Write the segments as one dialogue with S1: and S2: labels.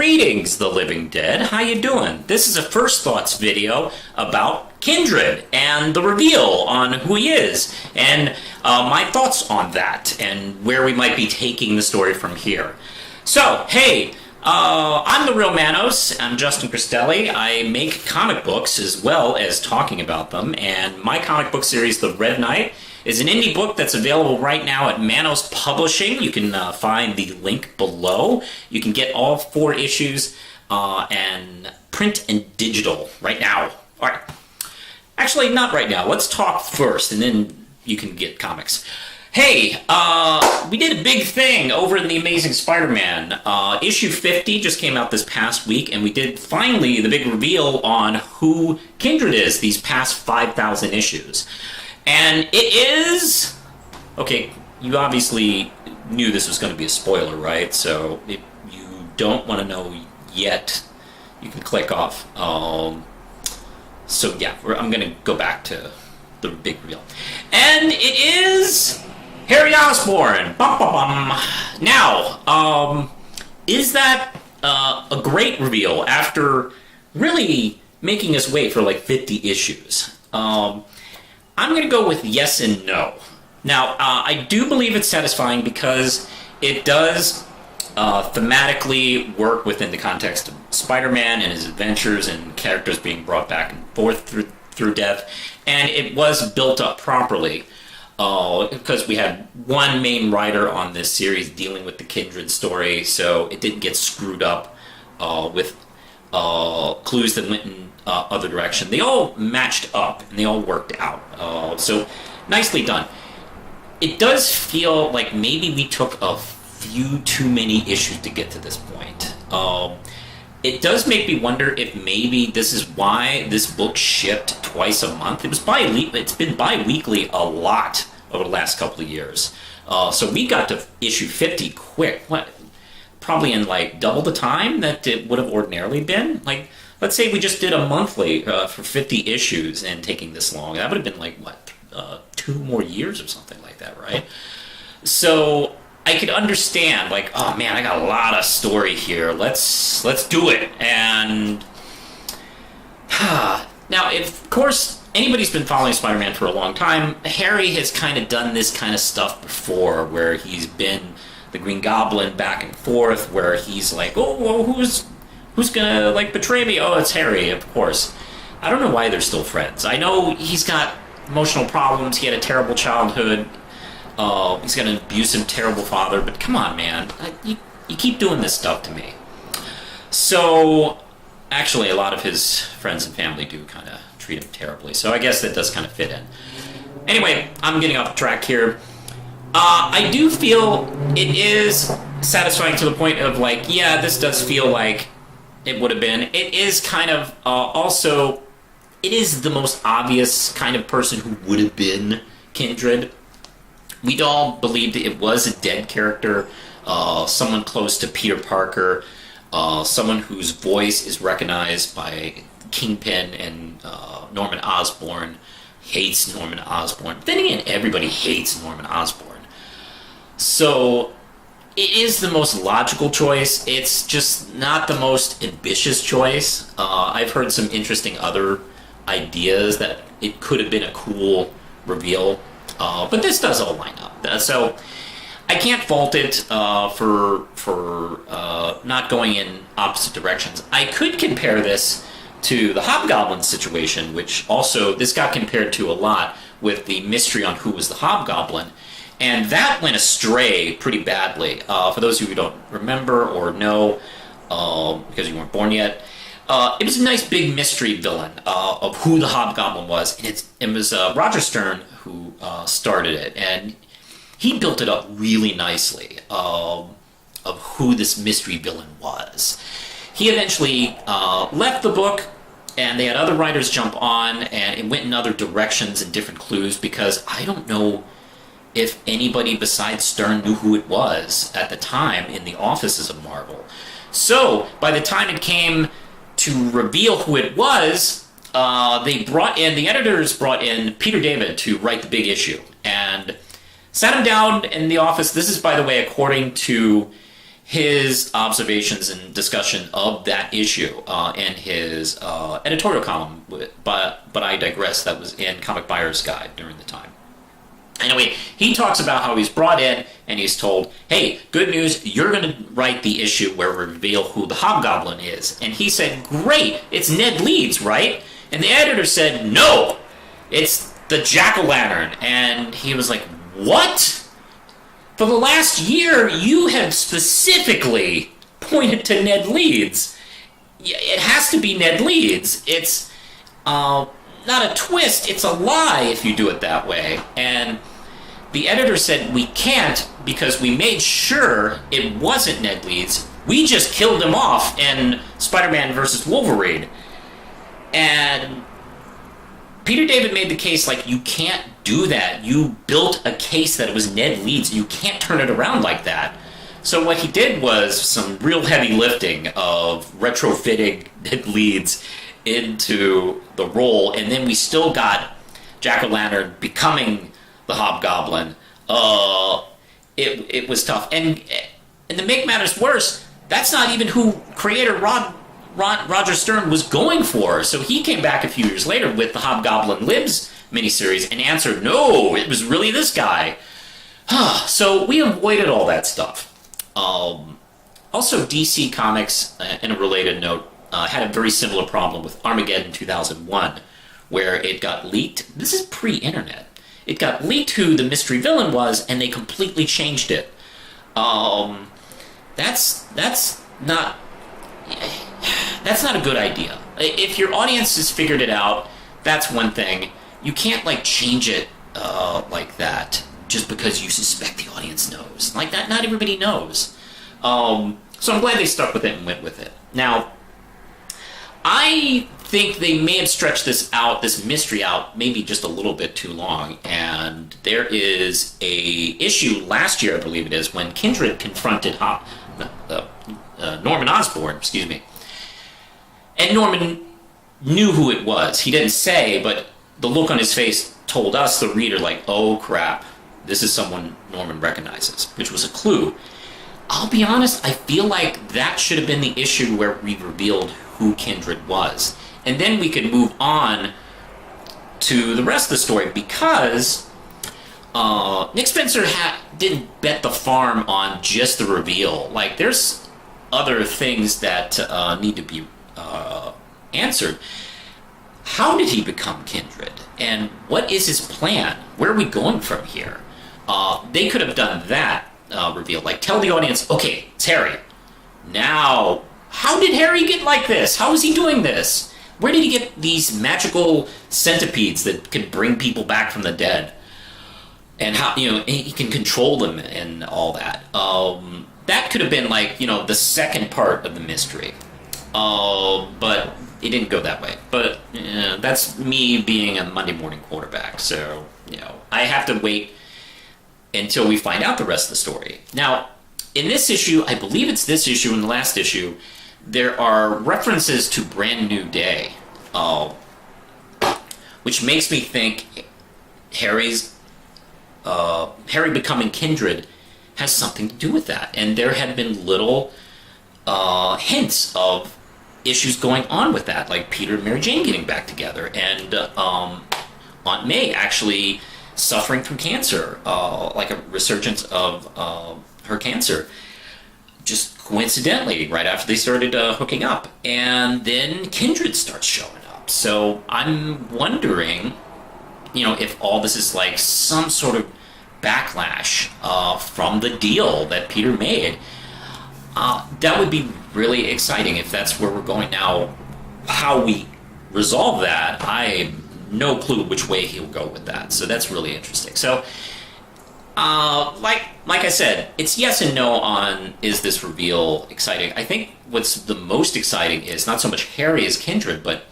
S1: Greetings, the living dead. How you doing? This is a First Thoughts video about Kindred and the reveal on who he is, and my thoughts on that, and where we might be taking the story from here. So, hey, I'm the Real Manos. I'm Justin Cristelli. I make comic books as well as talking about them, and my comic book series, The Red Knight, is an indie book that's available right now at Manos Publishing. You can find the link below. You can get all 4 issues and print and digital right now. All right. Actually, not right now. Let's talk first, and then you can get comics. Hey, we did a big thing over in The Amazing Spider-Man. Issue 50 just came out this past week, and we did finally the big reveal on who Kindred is these past 5,000 issues. And it is... Okay, you obviously knew this was going to be a spoiler, right? So if you don't want to know yet, you can click off. So yeah, I'm going to go back to the big reveal. And it is Harry Osborn. Bum, bum, bum. Now, is that a great reveal after really making us wait for like 50 issues? I'm going to go with yes and no. Now, I do believe it's satisfying because it does thematically work within the context of Spider-Man and his adventures and characters being brought back and forth through death. And it was built up properly because we had one main writer on this series dealing with the Kindred story, so it didn't get screwed up with clues that went in other direction. They all matched up and they all worked out. So nicely done. It does feel like maybe we took a few too many issues to get to this point. It does make me wonder if maybe this is why this book shipped twice a month. It's been bi-weekly a lot over the last couple of years. So we got to issue 50 quick. Probably in like double the time that it would have ordinarily been. Like, let's say we just did a monthly for 50 issues and taking this long. That would have been like, what, 2 more years or something like that, right? So I could understand, like, oh man, I got a lot of story here. Let's do it. And now, if, of course, anybody's been following Spider-Man for a long time, Harry has kind of done this kind of stuff before, where he's been the Green Goblin back and forth, where he's like, oh, well, who's gonna like betray me? Oh, it's Harry, of course. I don't know why they're still friends. I know he's got emotional problems. He had a terrible childhood. He's got an abusive, terrible father. But come on, man, you keep doing this stuff to me. So actually, a lot of his friends and family do kind of treat him terribly. So I guess that does kind of fit in. Anyway, I'm getting off track here. I do feel it is satisfying to the point of like, yeah, this does feel like it would have been. It is kind of also, it is the most obvious kind of person who would have been Kindred. We'd all believed it was a dead character, someone close to Peter Parker, someone whose voice is recognized by Kingpin and Norman Osborn. Hates Norman Osborn. Then again, everybody hates Norman Osborn. So it is the most logical choice. It's just not the most ambitious choice. I've heard some interesting other ideas that it could have been a cool reveal, but this does all line up. So I can't fault it for not going in opposite directions. I could compare this to the Hobgoblin situation, which also this got compared to a lot with the mystery on who was the Hobgoblin. And that went astray pretty badly. For those of you who don't remember or know, because you weren't born yet, it was a nice big mystery villain of who the Hobgoblin was. And it was Roger Stern who started it. And he built it up really nicely of who this mystery villain was. He eventually left the book, and they had other writers jump on, and it went in other directions and different clues, because I don't know if anybody besides Stern knew who it was at the time in the offices of Marvel. So, by the time it came to reveal who it was, the editors brought in Peter David to write the big issue, and sat him down in the office. This is, by the way, according to his observations and discussion of that issue in his editorial column. But I digress. That was in Comic Buyer's Guide during the time. Anyway, he talks about how he's brought in and he's told, hey, good news, you're going to write the issue where we reveal who the Hobgoblin is. And he said, great, it's Ned Leeds, right? And the editor said, no, it's the Jack-o'-lantern. And he was like, what? For the last year, you have specifically pointed to Ned Leeds. It has to be Ned Leeds. It's not a twist, it's a lie if you do it that way. And the editor said, we can't because we made sure it wasn't Ned Leeds. We just killed him off in Spider-Man vs. Wolverine. And Peter David made the case like, you can't do that. You built a case that it was Ned Leeds. You can't turn it around like that. So what he did was some real heavy lifting of retrofitting Ned Leeds into the role, and then we still got Jack-o'-lantern becoming the Hobgoblin. It was tough. And to make matters worse, that's not even who creator Roger Stern was going for. So he came back a few years later with the Hobgoblin Lives miniseries and answered, no, it was really this guy. So we avoided all that stuff. Also, DC Comics, in a related note, had a very similar problem with Armageddon 2001, where it got leaked. This is pre-internet. It got leaked who the mystery villain was, and they completely changed it. That's not a good idea. If your audience has figured it out, that's one thing. You can't change it like that just because you suspect the audience knows. Like that, not everybody knows. So I'm glad they stuck with it and went with it. Now, I think they may have stretched this mystery out, maybe just a little bit too long. And there is a issue last year, I believe it is, when Kindred confronted Norman Osborn, excuse me. And Norman knew who it was. He didn't say, but the look on his face told us, the reader, oh crap, this is someone Norman recognizes, which was a clue. I'll be honest, I feel like that should have been the issue where we revealed who Kindred was. And then we could move on to the rest of the story, because Nick Spencer didn't bet the farm on just the reveal. There's other things that need to be answered. How did he become Kindred? And what is his plan? Where are we going from here? They could have done that reveal. Tell the audience, okay, it's Harry. Now, how did Harry get like this? How is he doing this? Where did he get these magical centipedes that can bring people back from the dead? And how, he can control them and all that. That could have been the second part of the mystery. But it didn't go that way. But that's me being a Monday morning quarterback. So, I have to wait until we find out the rest of the story. Now, in this issue, I believe it's this issue and the last issue, there are references to Brand New Day, which makes me think Harry becoming Kindred has something to do with that. And there had been little hints of issues going on with that, like Peter and Mary Jane getting back together, and Aunt May actually suffering from cancer, like a resurgence of her cancer, just coincidentally, right after they started hooking up. And then Kindred starts showing up. So I'm wondering, if all this is some sort of backlash from the deal that Peter made. That would be really exciting if that's where we're going now. How we resolve that, I have no clue which way he'll go with that. So that's really interesting. So, like I said, it's yes and no on is this reveal exciting. I think what's the most exciting is not so much Harry as Kindred, but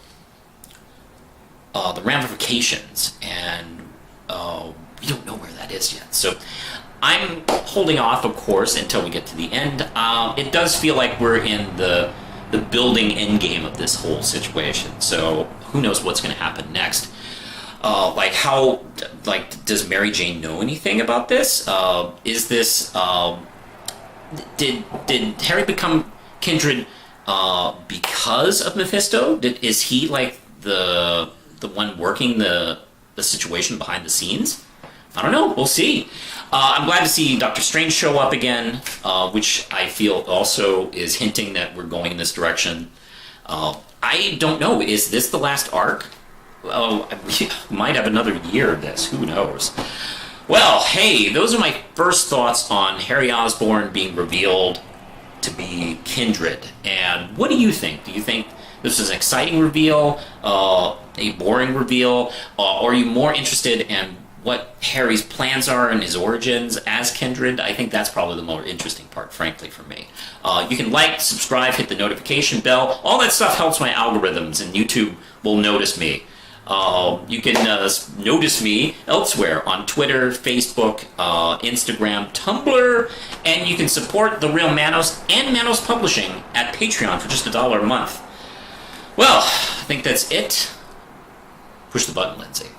S1: the ramifications, and we don't know where that is yet. So I'm holding off, of course, until we get to the end. It does feel like we're in the building end game of this whole situation. So who knows what's going to happen next? Does Mary Jane know anything about this? Is this did Harry become Kindred because of Mephisto? Is he like the one working the situation behind the scenes? I don't know. We'll see. I'm glad to see Doctor Strange show up again, which I feel also is hinting that we're going in this direction. I don't know. Is this the last arc? Oh, we might have another year of this. Who knows? Well, hey, those are my first thoughts on Harry Osborn being revealed to be Kindred. And what do you think? Do you think this is an exciting reveal, a boring reveal, or are you more interested in what Harry's plans are and his origins as Kindred? I think that's probably the more interesting part, frankly, for me. You can like, subscribe, hit the notification bell. All that stuff helps my algorithms, and YouTube will notice me. You can notice me elsewhere on Twitter, Facebook, Instagram, Tumblr, and you can support The Real Manos and Manos Publishing at Patreon for just $1 a month. Well, I think that's it. Push the button, Lindsay.